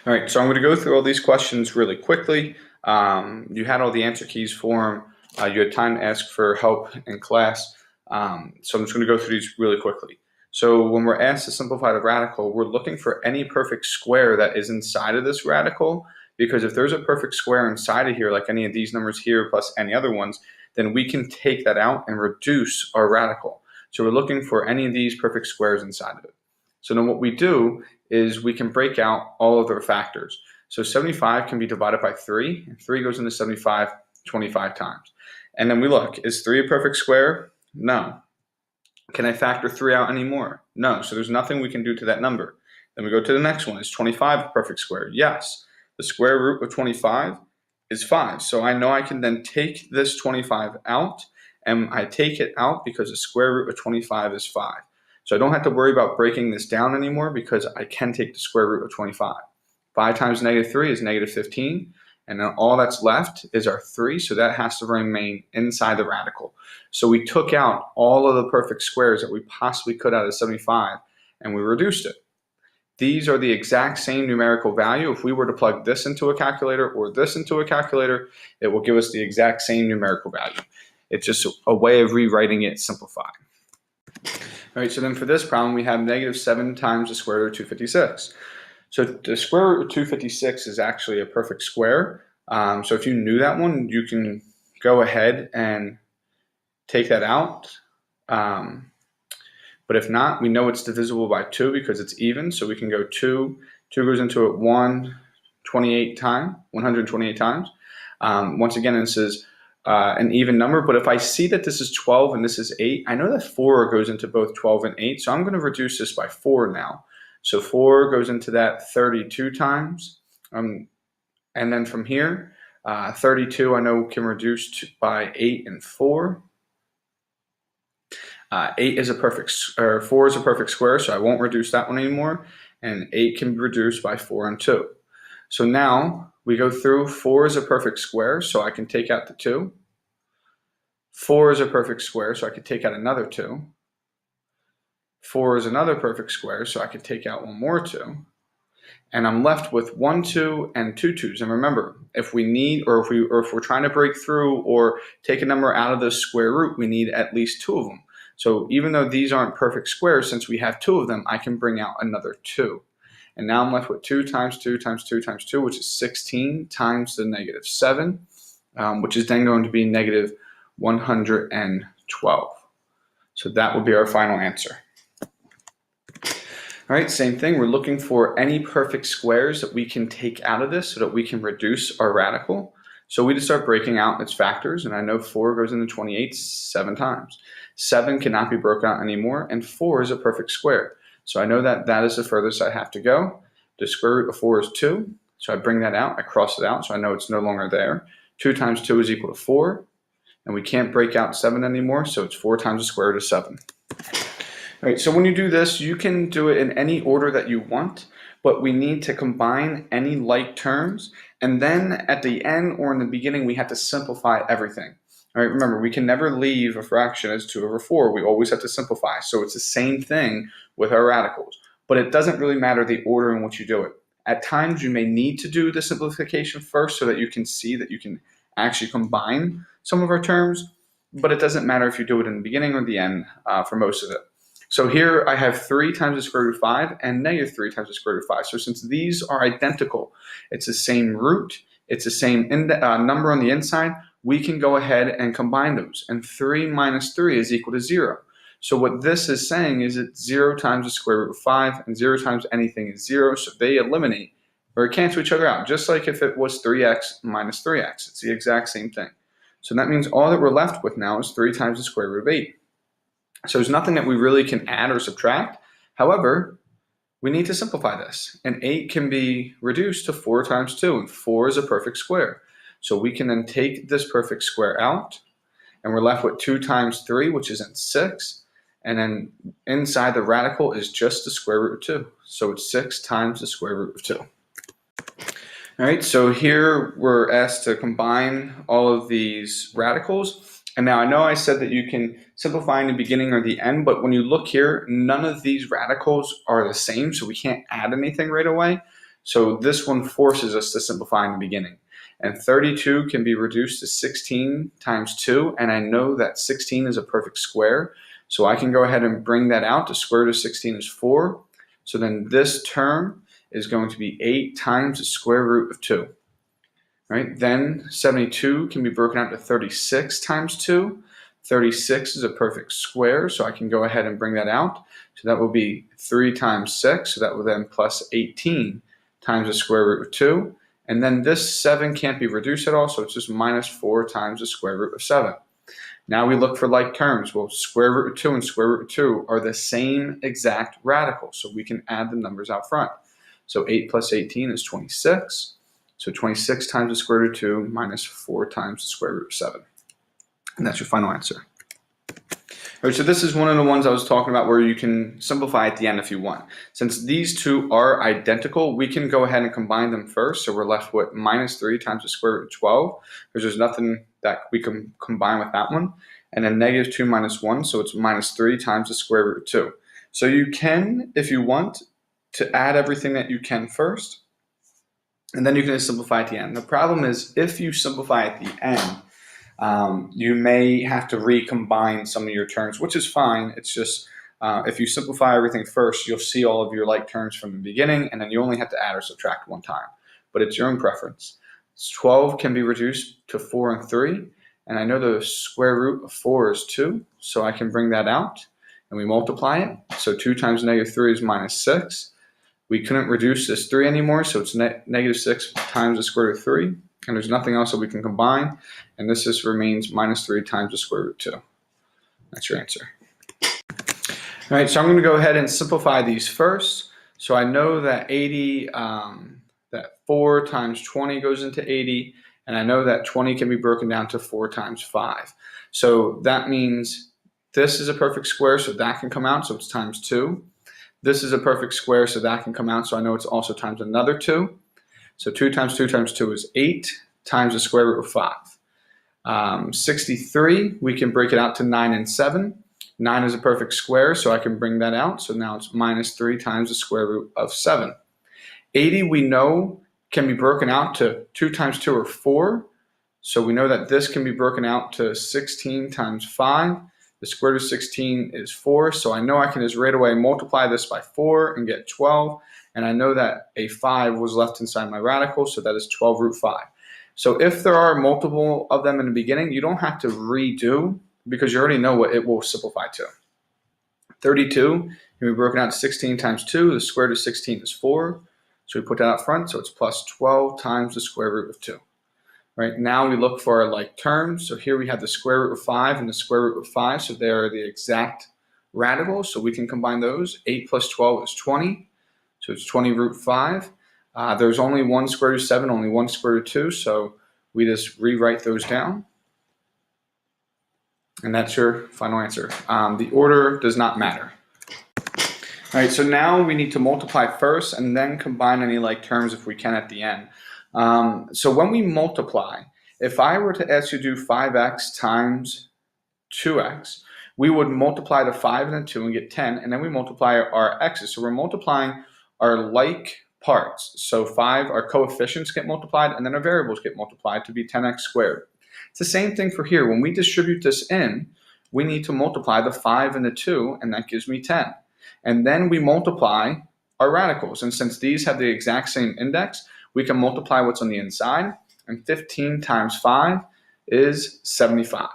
All right, so I'm going to go through all these questions really quickly. You had all the answer keys for them. You had time to ask for help in class. So I'm just going to go through these really quickly. So when we're asked to simplify the radical, we're looking for any perfect square that is inside of this radical, because if there's a perfect square inside of here, like any of these numbers here plus any other ones, then we can take that out and reduce our radical. So we're looking for any of these perfect squares inside of it. So then what we do is we can break out all of their factors. So 75 can be divided by 3, and 3 goes into 75 25 times. And then we look, is 3 a perfect square? No. Can I factor 3 out anymore? No. So there's nothing we can do to that number. Then we go to the next one. Is 25 a perfect square? Yes. The square root of 25 is 5. So I know I can then take this 25 out, and I take it out because the square root of 25 is 5. So I don't have to worry about breaking this down anymore because I can take the square root of 25. 5 times negative 3 is negative 15. And then all that's left is our 3. So that has to remain inside the radical. So we took out all of the perfect squares that we possibly could out of 75, and we reduced it. These are the exact same numerical value. If we were to plug this into a calculator or this into a calculator, it will give us the exact same numerical value. It's just a way of rewriting it simplified. All right, so then for this problem, we have negative 7 times the square root of 256. So the square root of 256 is actually a perfect square. So if you knew that one, you can go ahead and take that out. But if not, we know it's divisible by 2 because it's even. So we can go 2. 2 goes into it 128 times. Once again, this is an even number, but if I see that this is 12 and this is 8, I know that 4 goes into both 12 and 8, so I'm going to reduce this by 4 now. So 4 goes into that 32 times, and then from here, 32 I know can reduce by 8 and 4. 8 is a perfect, or 4 is a perfect square, so I won't reduce that one anymore, and 8 can be reduced by 4 and 2. So now we go through. 4 is a perfect square, so I can take out the 2. 4 is a perfect square, so I could take out another 2. 4 is another perfect square, so I could take out one more 2. And I'm left with 1, 2, and 2 2s. And remember, if we need, or if we're trying to break through or take a number out of the square root, we need at least 2 of them. So even though these aren't perfect squares, since we have 2 of them, I can bring out another 2. And now I'm left with 2 times 2 times 2 times 2, which is 16 times the negative 7, which is then going to be negative 112. So that would be our final answer. All right, same thing. We're looking for any perfect squares that we can take out of this so that we can reduce our radical. So we just start breaking out its factors, and I know 4 goes into 28 7 times. 7 cannot be broken out anymore, and 4 is a perfect square. So I know that that is the furthest I have to go. The square root of 4 is 2, so I bring that out, I cross it out, so I know it's no longer there. 2 times 2 is equal to 4, and we can't break out 7 anymore, so it's 4 times the square root of 7. All right, so when you do this, you can do it in any order that you want, but we need to combine any like terms, and then at the end or in the beginning, we have to simplify everything. All right, remember, we can never leave a fraction as 2 over 4. We always have to simplify. So it's the same thing with our radicals, but it doesn't really matter the order in which you do it. At times, you may need to do the simplification first so that you can see that you can actually combine some of our terms, but it doesn't matter if you do it in the beginning or the end for most of it. So here I have 3 times the square root of 5 and negative 3 times the square root of 5. So since these are identical, it's the same root, it's the same number on the inside, we can go ahead and combine those. And 3 minus 3 is equal to 0. So what this is saying is that 0 times the square root of 5 and 0 times anything is 0. So they eliminate or cancel each other out, just like if it was 3x minus 3x. It's the exact same thing. So that means all that we're left with now is 3 times the square root of 8. So there's nothing that we really can add or subtract. However, we need to simplify this. And 8 can be reduced to 4 times 2, and 4 is a perfect square. So we can then take this perfect square out, and we're left with 2 times 3, which is in 6. And then inside the radical is just the square root of 2. So it's 6 times the square root of 2. All right, so here we're asked to combine all of these radicals. And now I know I said that you can simplify in the beginning or the end, but when you look here, none of these radicals are the same, so we can't add anything right away. So this one forces us to simplify in the beginning. And 32 can be reduced to 16 times 2, and I know that 16 is a perfect square, so I can go ahead and bring that out. The square root of 16 is 4, so then this term is going to be 8 times the square root of 2. Right? Then 72 can be broken out to 36 times 2. 36 is a perfect square, so I can go ahead and bring that out. So that will be 3 times 6, so that will then plus 18 times the square root of 2. And then this 7 can't be reduced at all, so it's just minus 4 times the square root of 7. Now we look for like terms. Well, square root of 2 and square root of 2 are the same exact radical, so we can add the numbers out front. So 8 plus 18 is 26. So 26 times the square root of 2 minus 4 times the square root of 7. And that's your final answer. All right, so this is one of the ones I was talking about where you can simplify at the end if you want. Since these two are identical, we can go ahead and combine them first. So we're left with minus 3 times the square root of 12, because there's nothing that we can combine with that one. And then negative 2 minus 1, so it's minus 3 times the square root of 2. So you can, if you want, to add everything that you can first, and then you can simplify at the end. The problem is if you simplify at the end, you may have to recombine some of your terms, which is fine. It's just if you simplify everything first, you'll see all of your like terms from the beginning, and then you only have to add or subtract one time. But it's your own preference. 12 can be reduced to 4 and 3, and I know the square root of 4 is 2, so I can bring that out, and we multiply it. So 2 times negative 3 is minus 6. We couldn't reduce this 3 anymore, so it's negative 6 times the square root of 3, and there's nothing else that we can combine, and this just remains minus 3 times the square root of 2. That's your answer. All right, so I'm going to go ahead and simplify these first. So I know that 80, that 4 times 20 goes into 80, and I know that 20 can be broken down to 4 times 5. So that means this is a perfect square, so that can come out, so it's times 2. This is a perfect square, so that can come out, so I know it's also times another 2. So 2 times 2 times 2 is 8 times the square root of 5. 63, we can break it out to 9 and 7. 9 is a perfect square, so I can bring that out. So now it's minus 3 times the square root of 7. 80, we know, can be broken out to 2 times 2 or 4. So we know that this can be broken out to 16 times 5. The square root of 16 is 4, so I know I can just right away multiply this by 4 and get 12. And I know that a 5 was left inside my radical, so that is 12 root 5. So if there are multiple of them in the beginning, you don't have to redo, because you already know what it will simplify to. 32 can be broken out to 16 times 2. The square root of 16 is 4. So we put that out front, so it's plus 12 times the square root of 2. Right, now we look for our like terms. So here we have the square root of 5 and the square root of 5. So they are the exact radicals, so we can combine those. 8 plus 12 is 20. So it's 20 root 5. There's only one square root of 7, only one square root of 2. So we just rewrite those down. And that's your final answer. The order does not matter. All right, so now we need to multiply first and then combine any like terms if we can at the end. So when we multiply, if I were to ask you to do 5x times 2x, we would multiply the 5 and the 2 and get 10, and then we multiply our x's. So we're multiplying our like parts. So 5, our coefficients get multiplied, and then our variables get multiplied to be 10x squared. It's the same thing for here. When we distribute this in, we need to multiply the 5 and the 2, and that gives me 10. And then we multiply our radicals. And since these have the exact same index, we can multiply what's on the inside. And 15 times 5 is 75.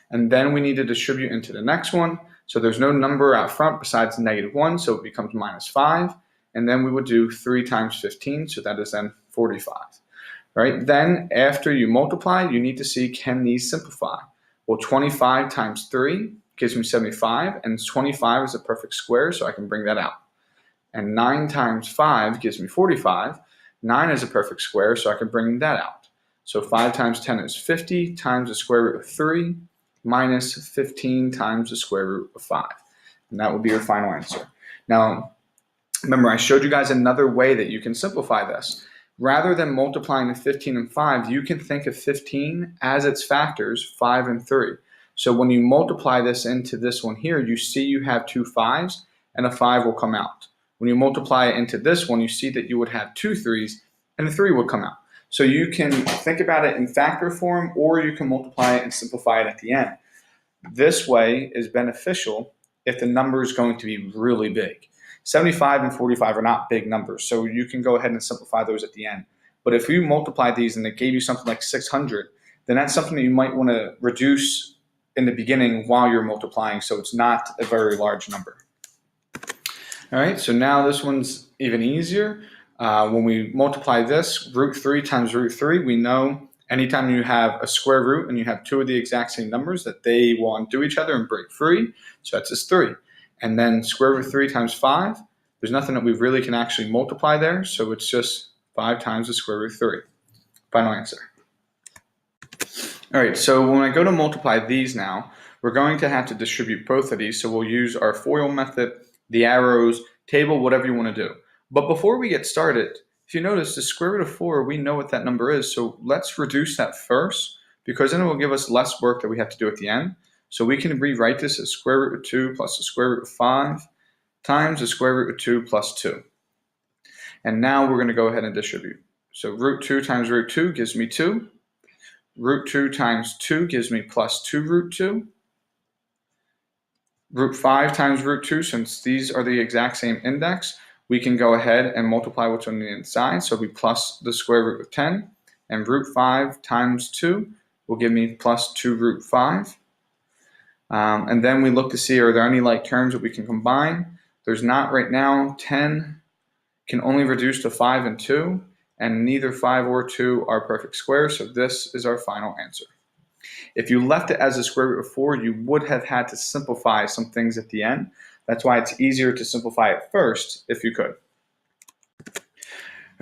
And then we need to distribute into the next one. So there's no number out front besides negative 1, so it becomes minus 5. And then we would do 3 times 15, so that is then 45. Right? Then after you multiply, you need to see, can these simplify? Well, 25 times 3 gives me 75, and 25 is a perfect square, so I can bring that out. And 9 times 5 gives me 45. 9 is a perfect square, so I can bring that out. So 5 times 10 is 50 times the square root of 3 minus 15 times the square root of 5. And that will be your final answer. Now, remember, I showed you guys another way that you can simplify this. Rather than multiplying the 15 and 5, you can think of 15 as its factors, 5 and 3. So when you multiply this into this one here, you see you have two 5s, and a 5 will come out. When you multiply it into this one, you see that you would have 2 3s, and a 3 would come out. So you can think about it in factor form, or you can multiply it and simplify it at the end. This way is beneficial if the number is going to be really big. 75 and 45 are not big numbers, so you can go ahead and simplify those at the end. But if you multiply these and it gave you something like 600, then that's something that you might want to reduce in the beginning while you're multiplying, so it's not a very large number. All right, so now this one's even easier. When we multiply this, root 3 times root 3, we know anytime you have a square root and you have two of the exact same numbers that they will undo each other and break free, so that's just 3. And then square root 3 times 5, there's nothing that we really can actually multiply there, so it's just 5 times the square root 3. Final answer. All right, so when I go to multiply these now, we're going to have to distribute both of these, so we'll use our FOIL method, the arrows, table, whatever you want to do. But before we get started, if you notice the square root of 4, we know what that number is, so let's reduce that first, because then it will give us less work that we have to do at the end. So we can rewrite this as square root of 2 plus the square root of 5 times the square root of 2 plus 2. And now we're going to go ahead and distribute. So root 2 times root 2 gives me 2. Root 2 times 2 gives me plus 2 root 2. Root 5 times root 2, since these are the exact same index, we can go ahead and multiply what's on the inside. So we plus the square root of 10. And root 5 times 2 will give me plus 2 root 5. And then we look to see, are there any like terms that we can combine? There's not right now. 10 can only reduce to 5 and 2, and neither 5 or 2 are perfect squares, so this is our final answer. If you left it as a square root of 4, you would have had to simplify some things at the end. That's why it's easier to simplify it first if you could.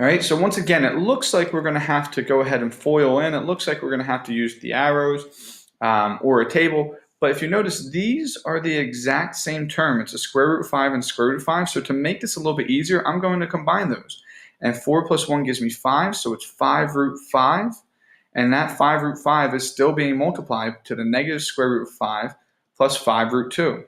All right, so once again, it looks like we're going to have to go ahead and FOIL in. It looks like we're going to have to use the arrows or a table. But if you notice, these are the exact same term. It's a square root of 5 and square root of 5. So to make this a little bit easier, I'm going to combine those. And 4 plus 1 gives me 5, so it's 5 root 5. And that 5 root 5 is still being multiplied to the negative square root of 5 plus 5 root 2.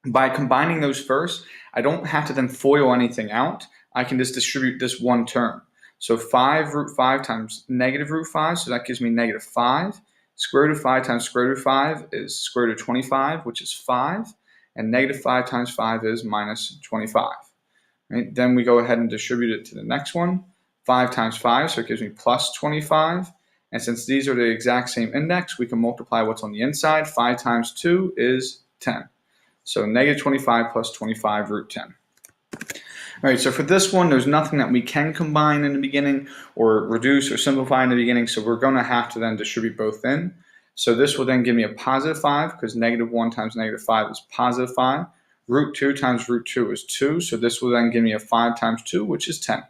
By combining those first, I don't have to then FOIL anything out. I can just distribute this one term. So 5 root 5 times negative root 5, so that gives me negative 5. Square root of 5 times square root of 5 is square root of 25, which is 5. And negative 5 times 5 is minus 25. Right? Then we go ahead and distribute it to the next one. 5 times 5, so it gives me plus 25. And since these are the exact same index, we can multiply what's on the inside. 5 times 2 is 10. So negative 25 plus 25 root 10. All right, so for this one, there's nothing that we can combine in the beginning or reduce or simplify in the beginning, so we're going to have to then distribute both in. So this will then give me a positive 5, because negative 1 times negative 5 is positive 5. Root 2 times root 2 is 2, so this will then give me a 5 times 2, which is 10.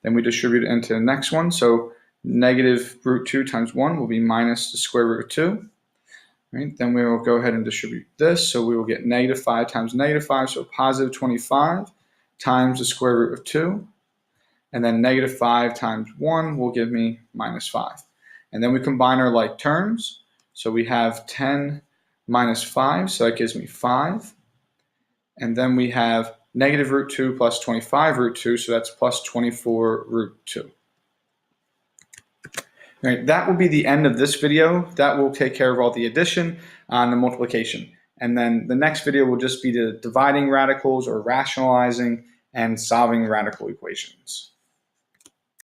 Then we distribute it into the next one, so negative root 2 times 1 will be minus the square root of 2. Right? Then we will go ahead and distribute this, so we will get negative 5 times negative 5, so positive 25 times the square root of 2. And then negative 5 times 1 will give me minus 5. And then we combine our like terms, so we have 10 minus 5, so that gives me 5. And then we have negative root 2 plus 25 root 2, so that's plus 24 root 2. All right, that will be the end of this video. That will take care of all the addition and the multiplication. And then the next video will just be the dividing radicals or rationalizing and solving radical equations.